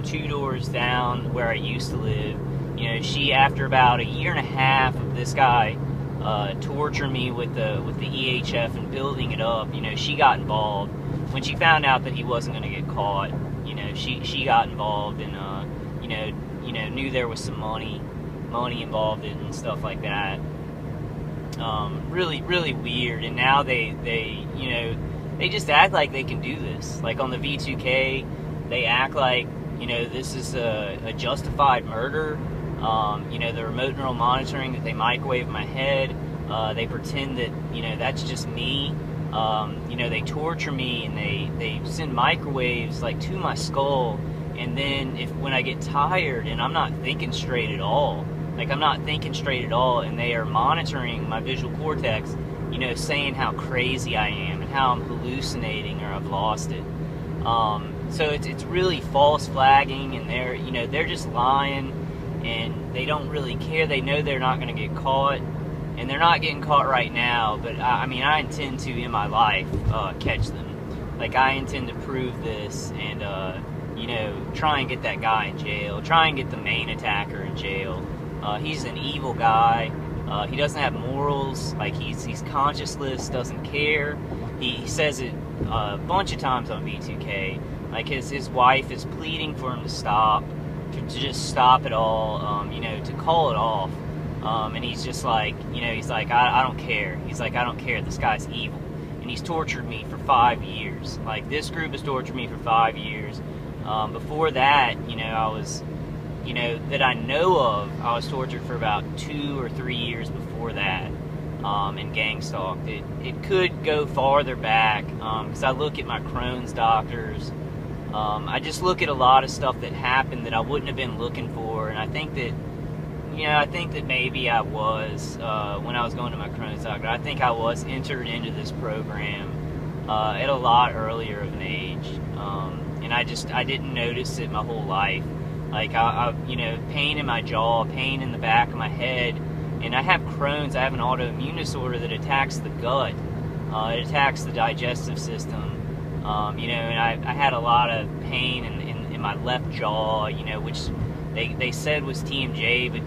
2 doors down where I used to live. You know, she, after about a year and a half of this guy torturing me with the EHF and building it up, you know, she got involved. When she found out that he wasn't going to get caught, you know, she got involved and you know, knew there was some money involved in and stuff like that. Really weird. And now they you know, they just act like they can do this. Like on the V2K, they act like, you know, this is a justified murder. You know, the remote neural monitoring that they microwave my head, they pretend that, you know, that's just me. You know, they torture me and they send microwaves like to my skull, and then when I get tired and I'm not thinking straight at all, and they are monitoring my visual cortex, you know, saying how crazy I am and how I'm hallucinating or I've lost it. So it's really false flagging, and they're just lying, and they don't really care. They know they're not going to get caught, and they're not getting caught right now, but I mean, I intend to, in my life, catch them. Like, I intend to prove this and, you know, try and get that guy in jail, try and get the main attacker in jail. He's an evil guy. He doesn't have morals. Like, he's conscienceless, doesn't care. He says it a bunch of times on V2K. Like, his wife is pleading for him to stop, to just stop it all, you know, to call it off. And he's just like, you know, he's like, I don't care. He's like, I don't care. This guy's evil. And he's tortured me for 5 years. Like, this group has tortured me for 5 years. Before that, you know, I was, you know, that I know of, I was tortured for about 2 or 3 years before that, and gang stalked. It could go farther back, because I look at my Crohn's doctors. I just look at a lot of stuff that happened that I wouldn't have been looking for, and I think that, you know, I think that maybe I was, when I was going to my Crohn's doctor, I think I was entered into this program at a lot earlier of an age, and I didn't notice it my whole life. Like, I you know, pain in my jaw, pain in the back of my head, and I have Crohn's. I have an autoimmune disorder that attacks the gut. It attacks the digestive system, you know, and I had a lot of pain in my left jaw, you know, which they said was TMJ, but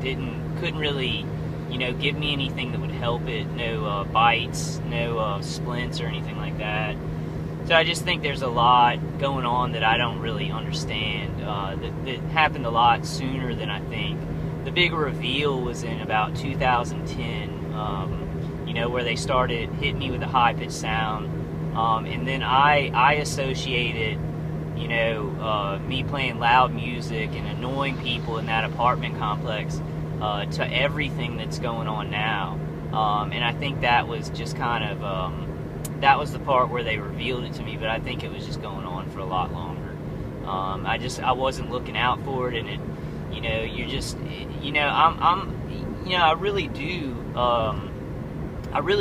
couldn't really, you know, give me anything that would help it. No bites, no splints or anything like that. So I just think there's a lot going on that I don't really understand, that happened a lot sooner than I think. The big reveal was in about 2010, you know, where they started hitting me with a high-pitched sound, and then I associated, you know, me playing loud music and annoying people in that apartment complex to everything that's going on now. And I think that was just kind of, that was the part where they revealed it to me, but I think it was just going on for a lot longer. I wasn't looking out for it, and it, you know, you're just, you know, you know, I really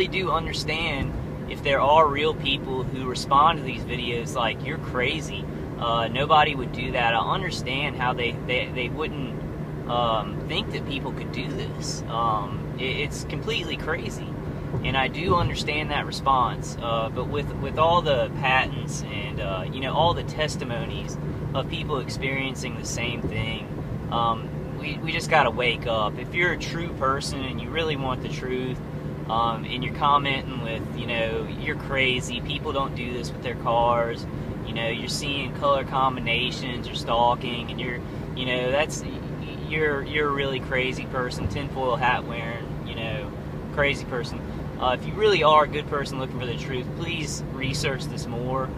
do understand if there are real people who respond to these videos like, you're crazy. Nobody would do that. I understand how they wouldn't think that people could do this. It's completely crazy, and I do understand that response. But with all the patents and you know, all the testimonies of people experiencing the same thing, we just gotta wake up. If you're a true person and you really want the truth, and you're commenting with, you know, you're crazy, people don't do this with their cars, you know, you're seeing color combinations, you're stalking, and you're a really crazy person, tinfoil hat wearing, you know, crazy person. If you really are a good person looking for the truth, please research this more,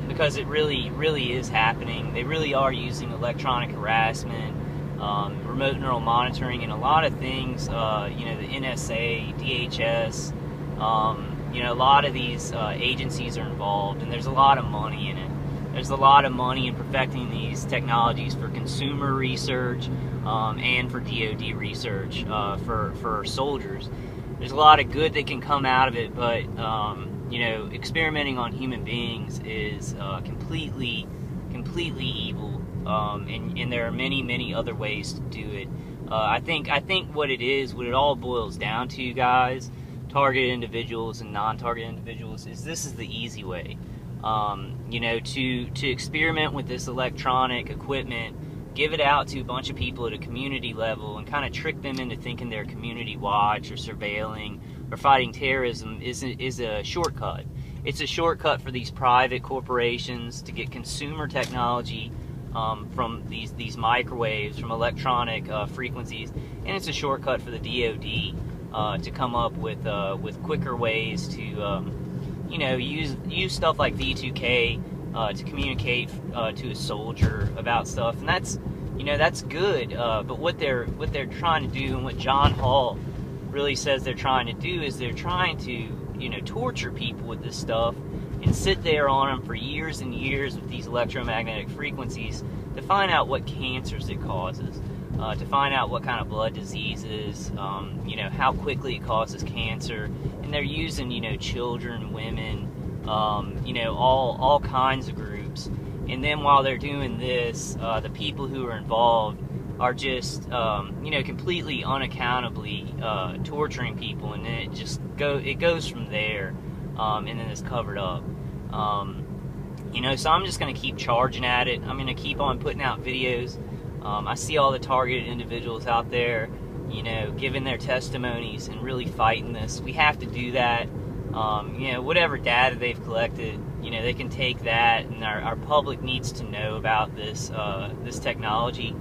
because it really is happening. They really are using electronic harassment, remote neural monitoring, and a lot of things, you know, the NSA, DHS, you know, a lot of these agencies are involved, and there's a lot of money in it. There's a lot of money in perfecting these technologies for consumer research, and for DoD research, for soldiers. There's a lot of good that can come out of it, but you know, experimenting on human beings is completely evil, and there are many other ways to do it. I think what it all boils down to, guys, targeted individuals and non-targeted individuals, is this is the easy way. you know, to experiment with this electronic equipment, give it out to a bunch of people at a community level, and kind of trick them into thinking they're community watch or surveilling or fighting terrorism is a shortcut. It's a shortcut for these private corporations to get consumer technology from these microwaves, from electronic frequencies, and it's a shortcut for the DoD to come up with quicker ways to you know, use stuff like V2K to communicate to a soldier about stuff, and that's, you know, that's good. But what they're trying to do, and what John Hall really says they're trying to do, is they're trying to, you know, torture people with this stuff and sit there on them for years and years with these electromagnetic frequencies to find out what cancers it causes, to find out what kind of blood diseases, you know, how quickly it causes cancer. And they're using, you know, children, women, you know, all kinds of groups. And then while they're doing this, the people who are involved are just, you know, completely unaccountably torturing people, and then it goes from there, and then it's covered up. You know, so I'm just going to keep charging at it. I'm going to keep on putting out videos. I see all the targeted individuals out there, you know, giving their testimonies and really fighting this. We have to do that. You know, whatever data they've collected, you know, they can take that, and our public needs to know about this this technology.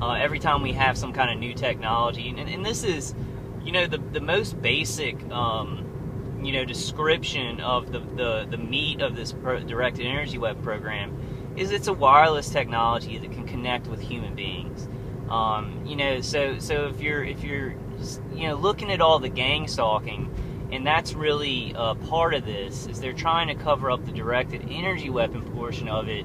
Every time we have some kind of new technology, and this is, you know, the most basic, you know, description of the meat of this directed energy web program is it's a wireless technology that can connect with human beings. You know, so if you're you know, looking at all the gang stalking, and that's really part of this, is they're trying to cover up the directed energy weapon portion of it,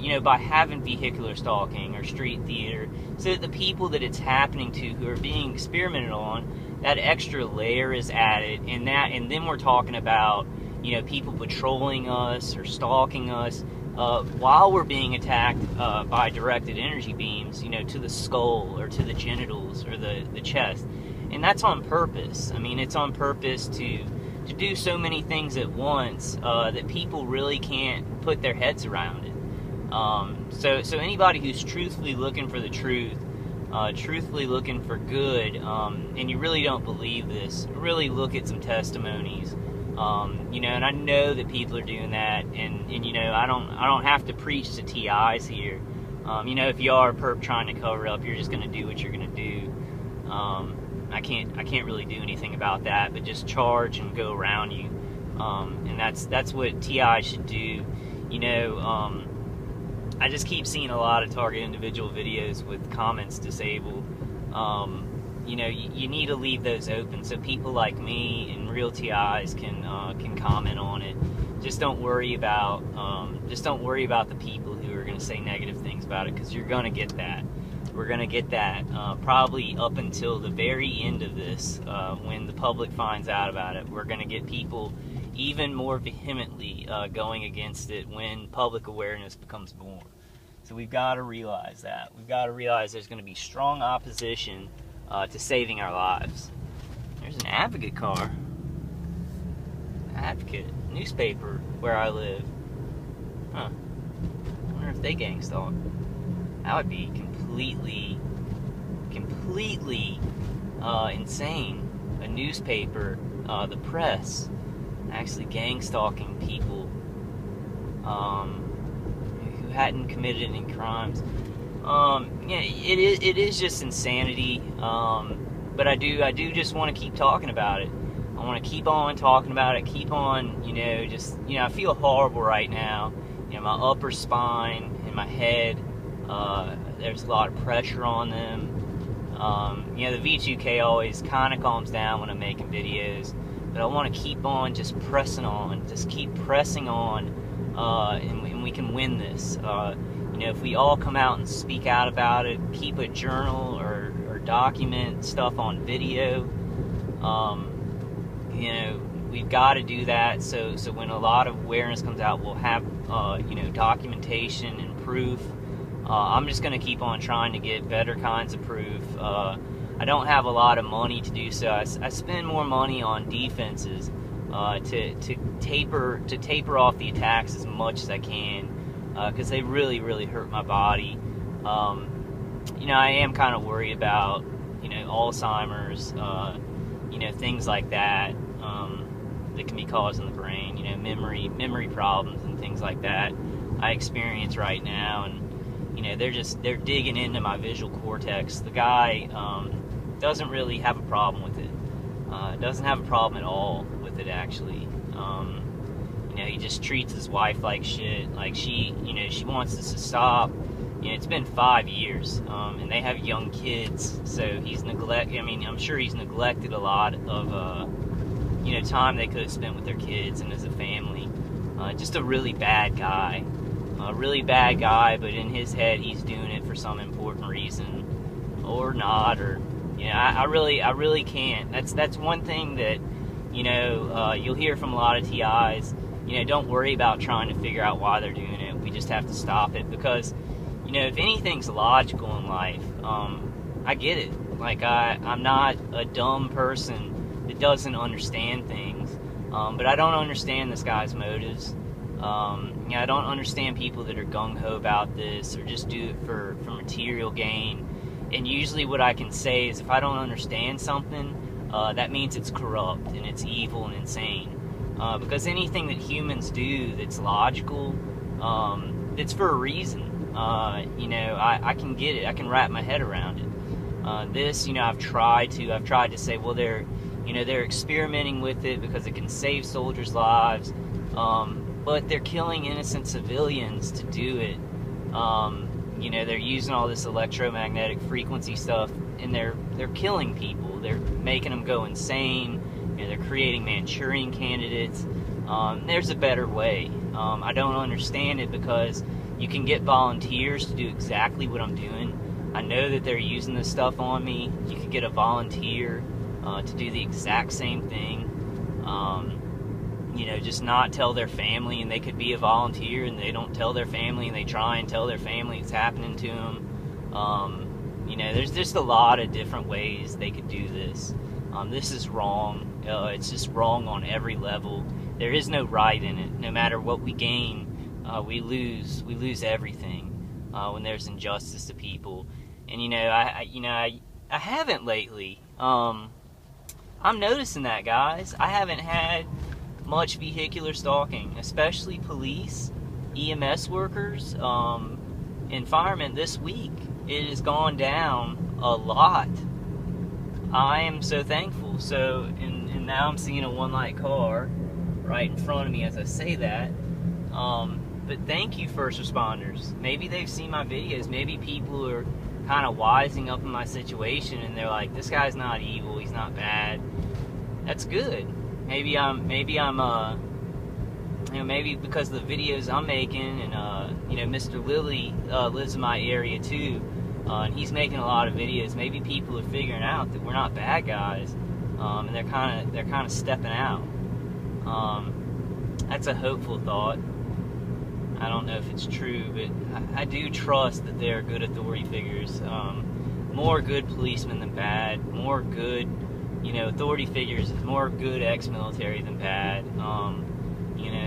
you know, by having vehicular stalking or street theater, so that the people that it's happening to, who are being experimented on, that extra layer is added, and then we're talking about, you know, people patrolling us or stalking us while we're being attacked by directed energy beams, you know, to the skull or to the genitals or the chest. And that's on purpose. I mean, it's on purpose to do so many things at once that people really can't put their heads around it. So anybody who's truthfully looking for the truth, truthfully looking for good, and you really don't believe this, really look at some testimonies. You know, and I know that people are doing that, and you know, I don't have to preach to TIs here. You know, if you are a perp trying to cover it up, you're just going to do what you're going to do. I can't really do anything about that, but just charge and go around you. And that's what TI should do. You know, I just keep seeing a lot of target individual videos with comments disabled. You know, you need to leave those open so people like me and real TIs can comment on it. Just don't worry about the people who are going to say negative things about it, because you're going to get that. We're going to get that probably up until the very end of this, when the public finds out about it. We're going to get people even more vehemently going against it when public awareness becomes born. So we've got to realize that. We've got to realize there's going to be strong opposition to saving our lives. There's an Advocate car. Advocate newspaper where I live. Huh. I wonder if they gang stalk. That would be completely insane. A newspaper, the press, actually gang stalking people who hadn't committed any crimes. Yeah, it is just insanity. But I do just want to keep talking about it. I want to keep on talking about it. Keep on, you know, just, you know, I feel horrible right now. You know, my upper spine and my head. There's a lot of pressure on them. You know, the V2K always kind of calms down when I'm making videos, but I want to keep on just pressing on, just keep pressing on, and we can win this. You know, if we all come out and speak out about it, keep a journal or document stuff on video, you know, we've got to do that. So when a lot of awareness comes out, we'll have, you know, documentation and proof. I'm just going to keep on trying to get better kinds of proof. I don't have a lot of money to do so. I spend more money on defenses to taper off the attacks as much as I can, because they really, really hurt my body. I am kind of worried about, Alzheimer's, things like that, that can be caused in the brain, memory problems and things like that I experience right now. And, they're digging into my visual cortex. The guy, doesn't really have a problem with it. Doesn't have a problem at all with it, actually. He just treats his wife like shit. Like, she wants this to stop. It's been 5 years, and they have young kids, so I'm sure he's neglected a lot of, time they could have spent with their kids and as a family. Just a really bad guy. A really bad guy, but in his head, he's doing it for some important reason, or not, or, I really can't. That's one thing that, you'll hear from a lot of TIs. Don't worry about trying to figure out why they're doing it. We just have to stop it, because, if anything's logical in life, I get it. Like, I'm not a dumb person that doesn't understand things, but I don't understand this guy's motives. I don't understand people that are gung-ho about this, or just do it for material gain. And usually what I can say is, if I don't understand something, that means it's corrupt, and it's evil and insane. Because anything that humans do that's logical, it's for a reason. I can get it. I can wrap my head around it. I've tried to say, well, they're experimenting with it because it can save soldiers' lives, but they're killing innocent civilians to do it. They're using all this electromagnetic frequency stuff, and they're killing people. They're making them go insane. They're creating Manchurian candidates. There's a better way. I don't understand it, because you can get volunteers to do exactly what I'm doing. I know that they're using this stuff on me. You could get a volunteer to do the exact same thing. Just not tell their family, and they could be a volunteer, and they don't tell their family, and they try and tell their family it's happening to them. There's just a lot of different ways they could do this. This is wrong. It's just wrong on every level. There is no right in it. No matter what we gain, we lose everything when there's injustice to people. And I haven't lately. I'm noticing that, guys. I haven't had much vehicular stalking, especially police, EMS workers, and firemen this week. It has gone down a lot. I am so thankful. And now I'm seeing a one-light car right in front of me as I say that. But thank you, first responders. Maybe they've seen my videos. Maybe people are kind of wising up in my situation, and they're like, this guy's not evil, he's not bad. That's good. Maybe because of the videos I'm making, and Mr. Lilly lives in my area too, and he's making a lot of videos. Maybe people are figuring out that we're not bad guys, and they're kind of stepping out. That's a hopeful thought. I don't know if it's true, but I do trust that there are good authority figures, more good policemen than bad, more good, authority figures, more good ex-military than bad.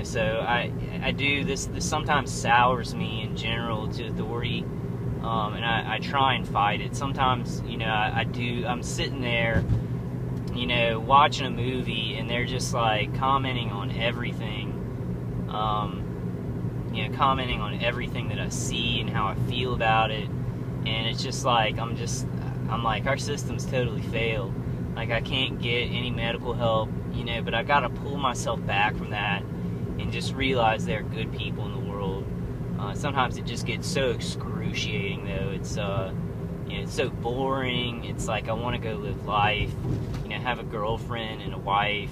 So I do this sometimes sours me in general to authority, and I try and fight it. Sometimes, I'm sitting there, watching a movie, and they're just like commenting on everything, commenting on everything that I see and how I feel about it. And it's just like, I'm like, our system's totally failed. Like, I can't get any medical help, but I gotta pull myself back from that and just realize there are good people in the world. Sometimes it just gets so excruciating, though. It's so boring. It's like, I want to go live life, have a girlfriend and a wife,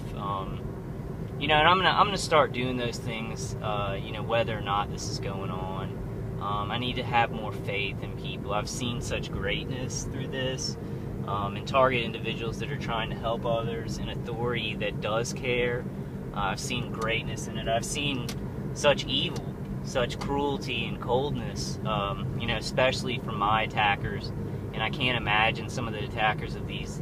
and I'm gonna start doing those things, whether or not this is going on. I need to have more faith in people. I've seen such greatness through this, and target individuals that are trying to help others, and authority that does care. I've seen greatness in it. I've seen such evil, such cruelty and coldness, especially from my attackers, and I can't imagine some of the attackers of these